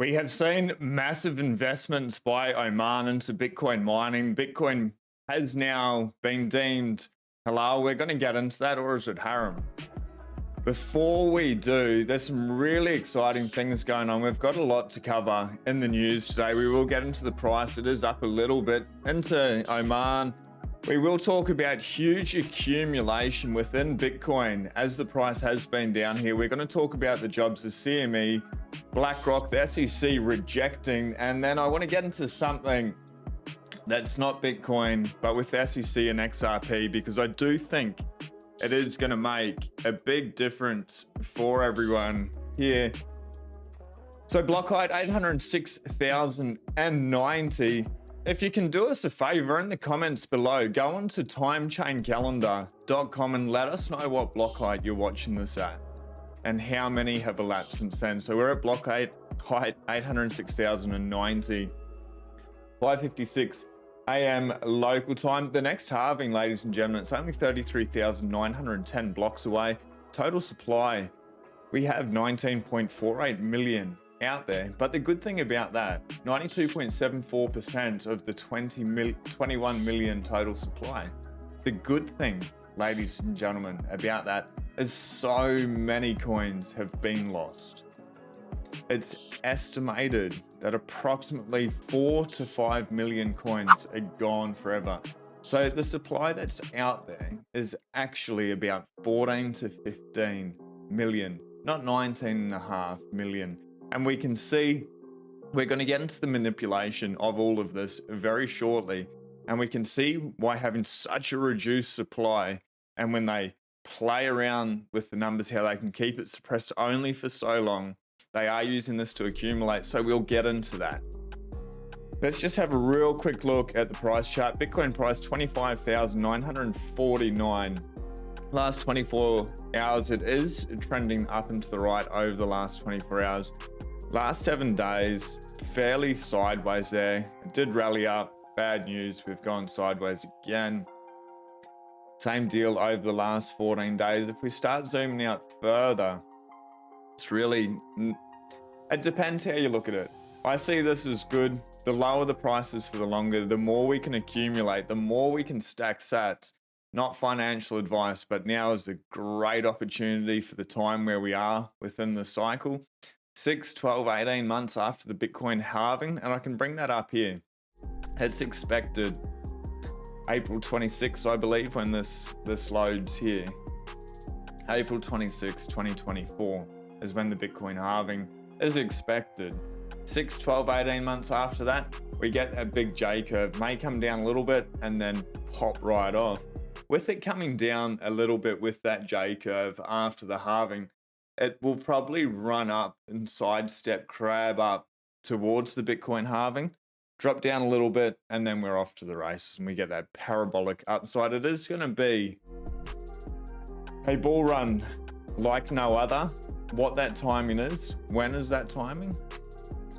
We have seen massive investments by Oman into Bitcoin mining. Bitcoin has now been deemed halal. We're going to get into that, or is it haram? Before we do, there's some really exciting things going on. We've got a lot to cover in the news today. We will get into the price. It is up a little bit into Oman. We will talk about huge accumulation within Bitcoin as the price has been down here. We're going to talk about the jobs, the CME, BlackRock, the SEC rejecting, and then I want to get into something that's not Bitcoin, but with the SEC and XRP, because I do think it is going to make a big difference for everyone here. So block height 806,090. If you can do us a favor in the comments below, go on to timechaincalendar.com and let us know what block height you're watching this at and how many have elapsed since then. So we're at block height 806,090, 5:56 a.m. local time. The next halving, ladies and gentlemen, it's only 33,910 blocks away. Total supply, we have 19.48 million out there. But the good thing about that, 92.74% of the 21 million total supply. The good thing, ladies and gentlemen, about that is so many coins have been lost. It's estimated that approximately 4 to 5 million coins are gone forever. So the supply that's out there is actually about 14 to 15 million, not 19.5 million. And we can see, we're going to get into the manipulation of all of this very shortly. And we can see why having such a reduced supply, and when they play around with the numbers, how they can keep it suppressed only for so long. They are using this to accumulate, so we'll get into that. Let's just have a real quick look at the price chart. Bitcoin price 25,949. Last 24 hours, it is trending up and to the right over the last 24 hours. Last 7 days, fairly sideways there. It did rally up. Bad news, we've gone sideways again. Same deal over the last 14 days. If we start zooming out further, it's really, it depends how you look at it. I see this as good. The lower the prices for the longer, the more we can accumulate, the more we can stack sats. Not financial advice, but now is a great opportunity for the time where we are within the cycle. 6, 12, 18 months after the Bitcoin halving, and I can bring that up here. It's expected April 26th, I believe, when this loads here. April 26, 2024 is when the Bitcoin halving is expected. 6, 12, 18 months after that, we get a big J curve, may come down a little bit and then pop right off. With it coming down a little bit with that J curve after the halving, it will probably run up and sidestep, crab up towards the Bitcoin halving, drop down a little bit, and then we're off to the races and we get that parabolic upside. It is going to be a bull run like no other. What that timing is, when is that timing,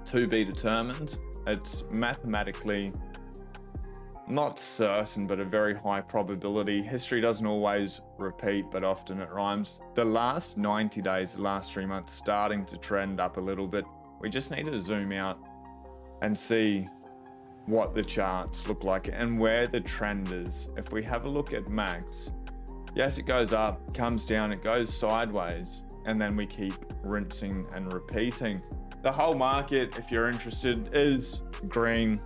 to be determined. It's mathematically not certain, but a very high probability. History doesn't always repeat, but often it rhymes. The last 90 days, the last 3 months, starting to trend up a little bit. We just need to zoom out and see what the charts look like and where the trend is. If we have a look at max, yes, it goes up, comes down, it goes sideways, and then we keep rinsing and repeating. The whole market, if you're interested, is green.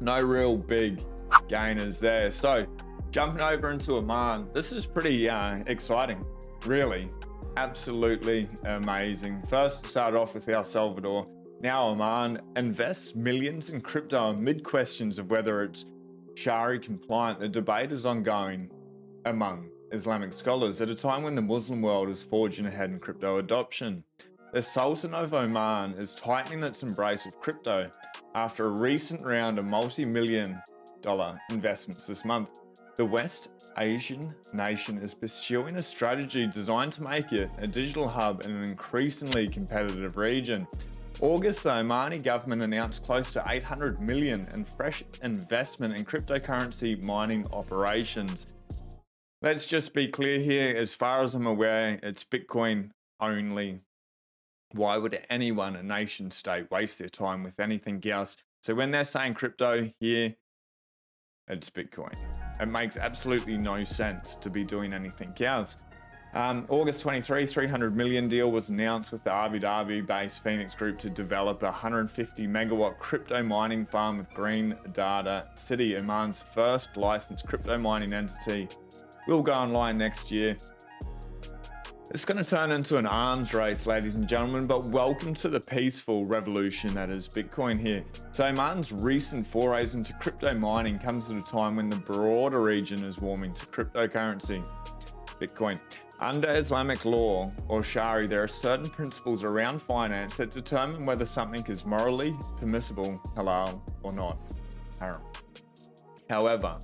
No real big gainers there. So jumping over into Oman, this is pretty exciting, really. Absolutely amazing. First, start off with El Salvador. Now Oman invests millions in crypto amid questions of whether it's Shari compliant. The debate is ongoing among Islamic scholars at a time when the Muslim world is forging ahead in crypto adoption. The Sultan of Oman is tightening its embrace of crypto after a recent round of multi-million-dollar investments this month. The West Asian nation is pursuing a strategy designed to make it a digital hub in an increasingly competitive region. August, the Omani government announced close to 800 million in fresh investment in cryptocurrency mining operations. Let's just be clear here, as far as I'm aware, it's Bitcoin only Why would anyone, a nation state, waste their time with anything else? So when they're saying crypto here, it's Bitcoin. It makes absolutely no sense to be doing anything else. August 23, 300 million deal was announced with the Abu Dhabi-based Phoenix Group to develop a 150 megawatt crypto mining farm with Green Data City, Oman's first licensed crypto mining entity. Will go online next year. It's going to turn into an arms race, ladies and gentlemen, but welcome to the peaceful revolution that is Bitcoin here. So Oman's recent forays into crypto mining comes at a time when the broader region is warming to cryptocurrency, Bitcoin. Under Islamic law, or Shari, there are certain principles around finance that determine whether something is morally permissible, halal, or not, haram. However,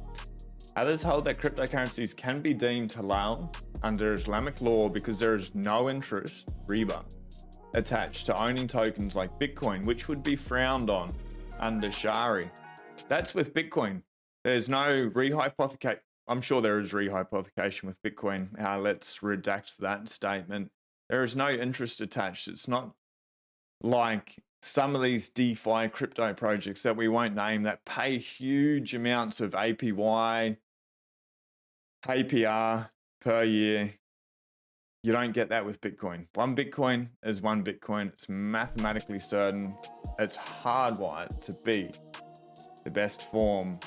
others hold that cryptocurrencies can be deemed halal under Islamic law because there is no interest, riba, attached to owning tokens like Bitcoin, which would be frowned on under Shari. That's with Bitcoin. There's no rehypothecate. I'm sure there is rehypothecation with Bitcoin. Let's redact that statement. There is no interest attached. It's not like some of these DeFi crypto projects that we won't name that pay huge amounts of APY, APR per year. You don't get that with Bitcoin. One Bitcoin is one Bitcoin. It's mathematically certain. It's hardwired to be the best form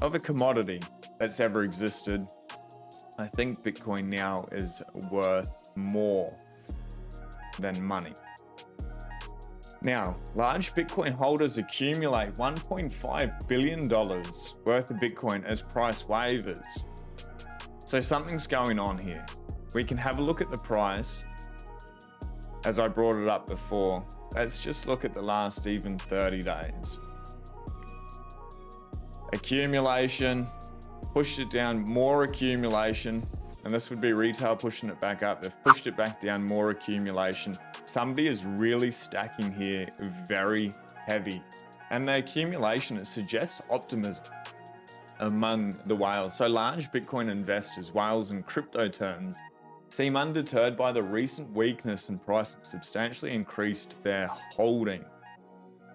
of a commodity that's ever existed. I think Bitcoin now is worth more than money. Now, large Bitcoin holders accumulate $1.5 billion worth of Bitcoin as price waivers. So something's going on here. We can have a look at the price as I brought it up before. Let's just look at the last even 30 days. Accumulation, pushed it down, more accumulation, and this would be retail pushing it back up. They've pushed it back down, more accumulation. Somebody is really stacking here very heavy. And the accumulation, it suggests optimism among the whales. So large Bitcoin investors, whales in crypto terms, seem undeterred by the recent weakness in price and substantially increased their holding.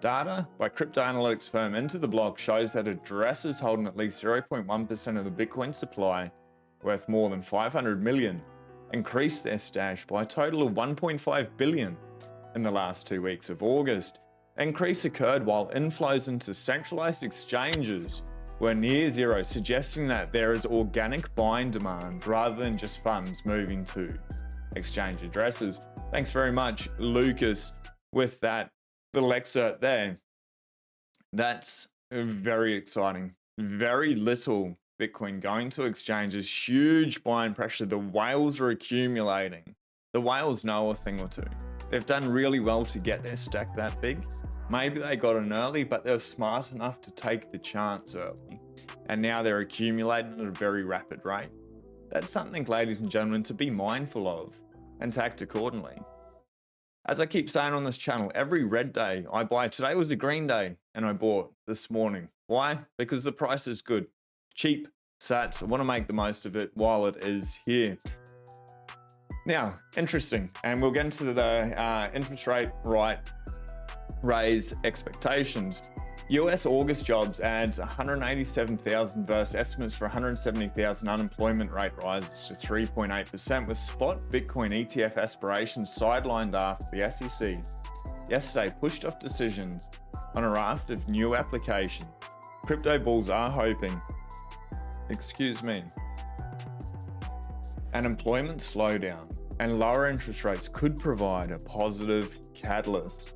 Data by crypto analytics firm Into the Block shows that addresses holding at least 0.1% of the Bitcoin supply, worth more than 500 million, increased their stash by a total of 1.5 billion in the last 2 weeks of August. The increase occurred while inflows into centralized exchanges were near zero, suggesting that there is organic buying demand rather than just funds moving to exchange addresses. Thanks very much, Lucas, with that little excerpt there. That's very exciting. Very little Bitcoin going to exchanges, huge buying pressure. The whales are accumulating. The whales know a thing or two. They've done really well to get their stack that big. Maybe they got in early, but they're smart enough to take the chance early. And now they're accumulating at a very rapid rate. That's something, ladies and gentlemen, to be mindful of and to act accordingly. As I keep saying on this channel, every red day I buy. Today was a green day and I bought this morning. Why? Because the price is good. Cheap sats. I want to make the most of it while it is here. Now, interesting. And we'll get into the interest rate raise expectations. US August jobs adds 187,000 versus estimates for 170,000 unemployment rate rises to 3.8%, with spot Bitcoin ETF aspirations sidelined after the SEC yesterday pushed off decisions on a raft of new applications. Crypto bulls are hoping, an employment slowdown and lower interest rates could provide a positive catalyst.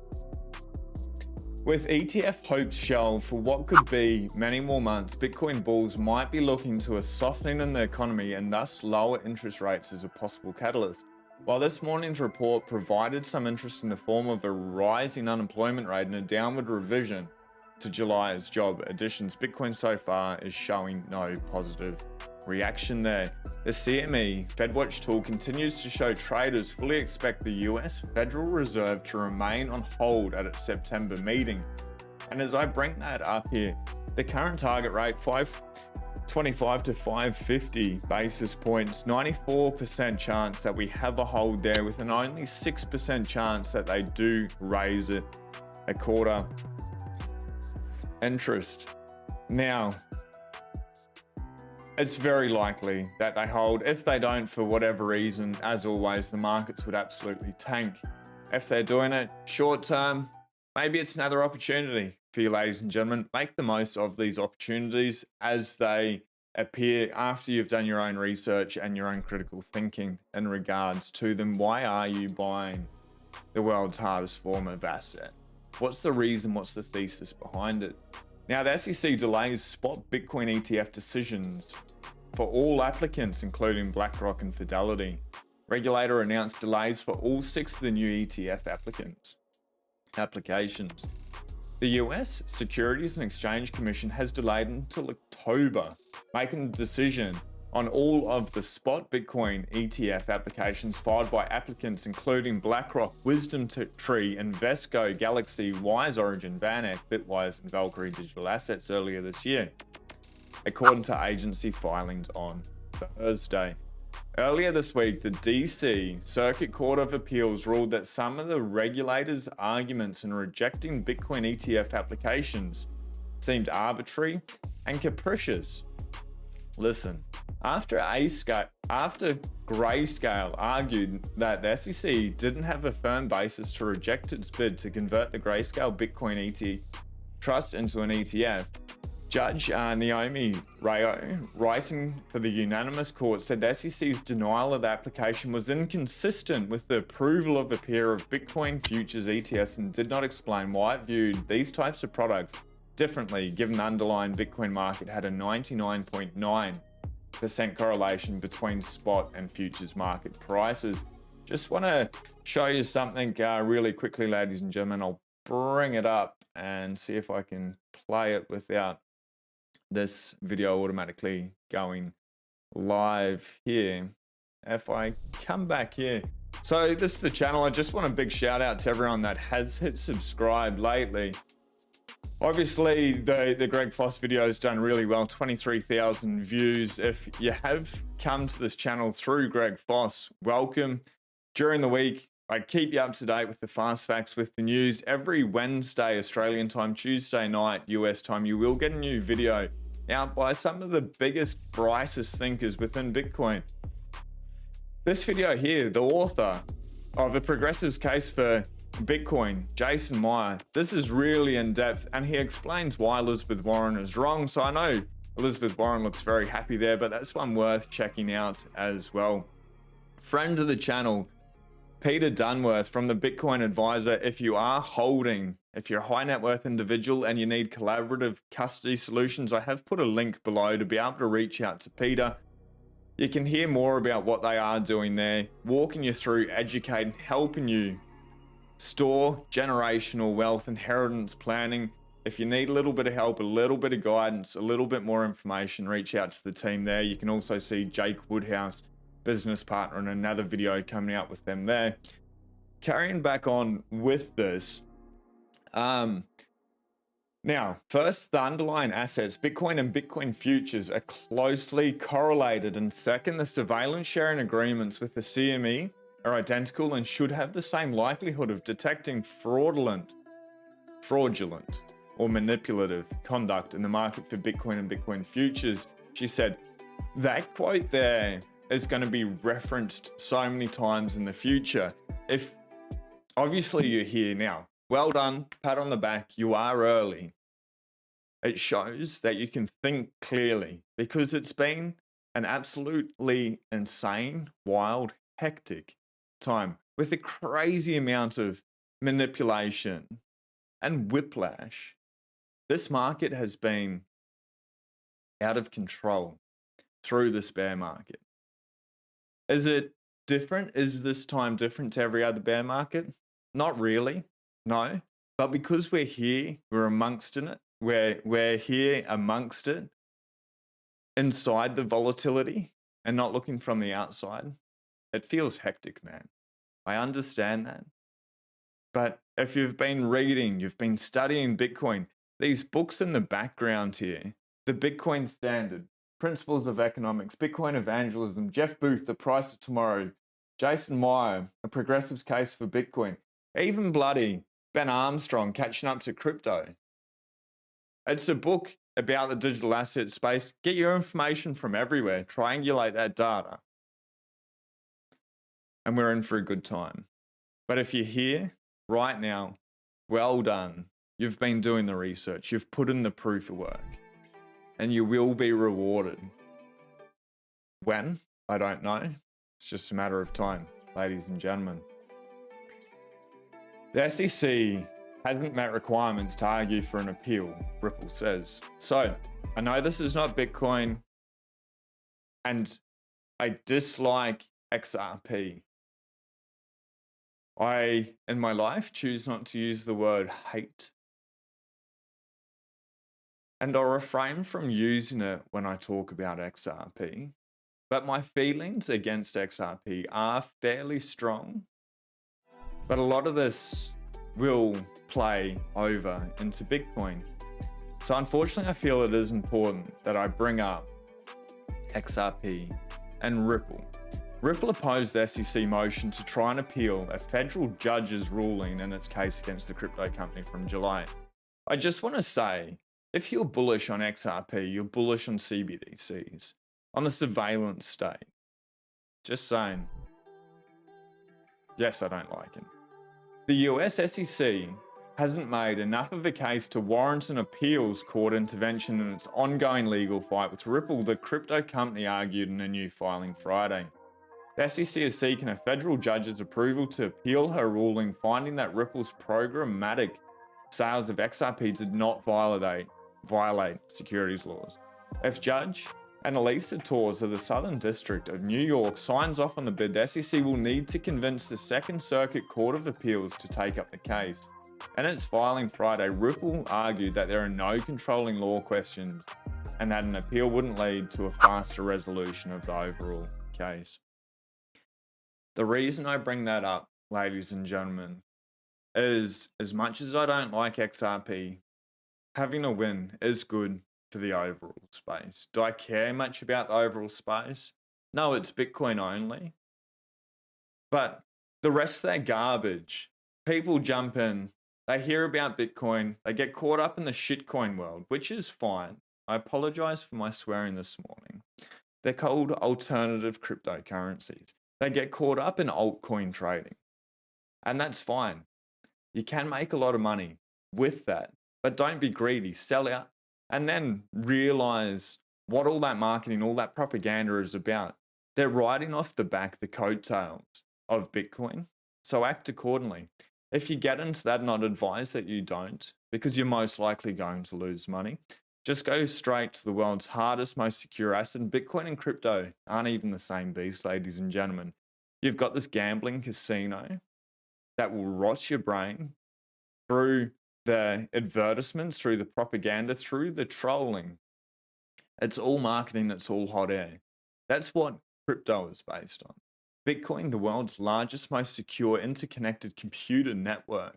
With ETF hopes shelved for what could be many more months, Bitcoin bulls might be looking to a softening in the economy and thus lower interest rates as a possible catalyst. While this morning's report provided some interest in the form of a rising unemployment rate and a downward revision to July's job additions, Bitcoin so far is showing no positive reaction there. The CME FedWatch tool continues to show traders fully expect the US Federal Reserve to remain on hold at its September meeting. And as I bring that up here, the current target rate 25 to 550 basis points, 94% chance that we have a hold there, with an only 6% chance that they do raise it a quarter interest. Now, it's very likely that they hold. If they don't, for whatever reason, as always, the markets would absolutely tank. If they're doing it short term, maybe it's another opportunity for you, ladies and gentlemen. Make the most of these opportunities as they appear after you've done your own research and your own critical thinking in regards to them. Why are you buying the world's hardest form of asset? What's the reason? What's the thesis behind it? Now, the SEC delays spot Bitcoin ETF decisions for all applicants, including BlackRock and Fidelity. Regulator announced delays for all 6 of the new ETF applications. The US Securities and Exchange Commission has delayed until October, making a decision on all of the spot Bitcoin ETF applications filed by applicants including BlackRock, Wisdom Tree, Invesco, Galaxy, Wise Origin, VanEck, Bitwise, and Valkyrie Digital Assets earlier this year, according to agency filings on Thursday. Earlier this week, the DC Circuit Court of Appeals ruled that some of the regulators' arguments in rejecting Bitcoin ETF applications seemed arbitrary and capricious. Listen, after Grayscale argued that the SEC didn't have a firm basis to reject its bid to convert the Grayscale Bitcoin ETF trust into an ETF, Judge Naomi Rayo, writing for the unanimous court, said the SEC's denial of the application was inconsistent with the approval of a pair of Bitcoin futures ETFs and did not explain why it viewed these types of products differently, given the underlying Bitcoin market had a 99.9% correlation between spot and futures market prices. Just want to show you something really quickly, ladies and gentlemen. I'll bring it up and see if I can play it without this video automatically going live here. If I come back here, so this is the channel. I just want a big shout out to everyone that has hit subscribe lately. Obviously the Greg Foss video has done really well, 23,000 views. If you have come to this channel through Greg Foss, welcome. During the week, I keep you up to date with the fast facts, with the news. Every Wednesday, Australian time, Tuesday night, US time, you will get a new video out by some of the biggest, brightest thinkers within Bitcoin. This video here, the author of A Progressive's Case for Bitcoin, Jason Meyer, this is really in depth, and he explains why Elizabeth Warren is wrong. So I know Elizabeth Warren looks very happy there, but that's one worth checking out as well. Friend of the channel, Peter Dunworth from the Bitcoin Advisor. If you are holding, if you're a high net worth individual and you need collaborative custody solutions, I have put a link below to be able to reach out to Peter. You can hear more about what they are doing there, walking you through, educating, helping you store generational wealth, inheritance planning. If you need a little bit of help, a little bit of guidance, a little bit more information, reach out to the team there. You can also see Jake Woodhouse, business partner, in another video coming out with them there. Carrying back on with this. Now, first, the underlying assets, Bitcoin and Bitcoin futures, are closely correlated. And second, the surveillance sharing agreements with the CME are identical and should have the same likelihood of detecting fraudulent or manipulative conduct in the market for Bitcoin and Bitcoin futures. She said that quote there is going to be referenced so many times in the future. If obviously you're here now, well done, pat on the back, you are early. It shows that you can think clearly, because it's been an absolutely insane, wild, hectic time with a crazy amount of manipulation and whiplash. This market has been out of control through this bear market. Is it different? Is this time different to every other bear market? Not really, no. But because we're here, we're amongst in it. We're here amongst it, inside the volatility and not looking from the outside. It feels hectic, man. I understand that. But if you've been reading, you've been studying Bitcoin, these books in the background here, the Bitcoin Standard, Principles of Economics, Bitcoin Evangelism, Jeff Booth, The Price of Tomorrow, Jason Meyer, A Progressive's Case for Bitcoin, even bloody Ben Armstrong, Catching Up to Crypto. It's a book about the digital asset space. Get your information from everywhere, triangulate that data, and we're in for a good time. But if you're here right now, well done. You've been doing the research, you've put in the proof of work, and you will be rewarded. When? I don't know. It's just a matter of time, ladies and gentlemen. The SEC hasn't met requirements to argue for an appeal, Ripple says. So, I know this is not Bitcoin, and I dislike XRP. I, in my life, choose not to use the word hate. And I'll refrain from using it when I talk about XRP. But my feelings against XRP are fairly strong. But a lot of this will play over into Bitcoin. So unfortunately, I feel it is important that I bring up XRP and Ripple. Ripple opposed the SEC motion to try and appeal a federal judge's ruling in its case against the crypto company from July. I just want to say, if you're bullish on XRP, you're bullish on CBDCs, on the surveillance state. Just saying. Yes, I don't like it. The US SEC hasn't made enough of a case to warrant an appeals court intervention in its ongoing legal fight with Ripple, the crypto company argued in a new filing Friday. The SEC is seeking a federal judge's approval to appeal her ruling, finding that Ripple's programmatic sales of XRP did not violate securities laws. If Judge Annalisa Torres of the Southern District of New York signs off on the bid, the SEC will need to convince the Second Circuit Court of Appeals to take up the case. In its filing Friday, Ripple argued that there are no controlling law questions and that an appeal wouldn't lead to a faster resolution of the overall case. The reason I bring that up, ladies and gentlemen, is as much as I don't like XRP, having a win is good for the overall space. Do I care much about the overall space? No, it's Bitcoin only. But the rest of that garbage, people jump in, they hear about Bitcoin, they get caught up in the shitcoin world, which is fine. I apologize for my swearing this morning. They're called alternative cryptocurrencies. They get caught up in altcoin trading. And that's fine. You can make a lot of money with that, but don't be greedy, sell out, and then realize what all that marketing, all that propaganda is about. They're riding off the back, the coattails of Bitcoin. So act accordingly. If you get into that, and I'd advise that you don't, because you're most likely going to lose money. Just go straight to the world's hardest, most secure asset. Bitcoin and crypto aren't even the same beast, ladies and gentlemen. You've got this gambling casino that will rot your brain through the advertisements, through the propaganda, through the trolling. It's all marketing, it's all hot air. That's what crypto is based on. Bitcoin, the world's largest, most secure, interconnected computer network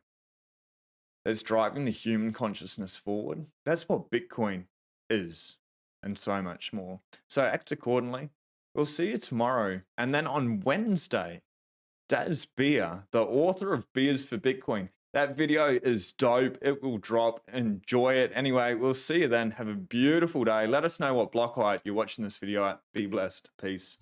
that's driving the human consciousness forward. That's what Bitcoin is, and so much more. So act accordingly. We'll see you tomorrow. And then on Wednesday, Daz Beer, the author of Beers for Bitcoin. That video is dope. It will drop. Enjoy it. Anyway, we'll see you then. Have a beautiful day. Let us know what block height you're watching this video at. Be blessed. Peace.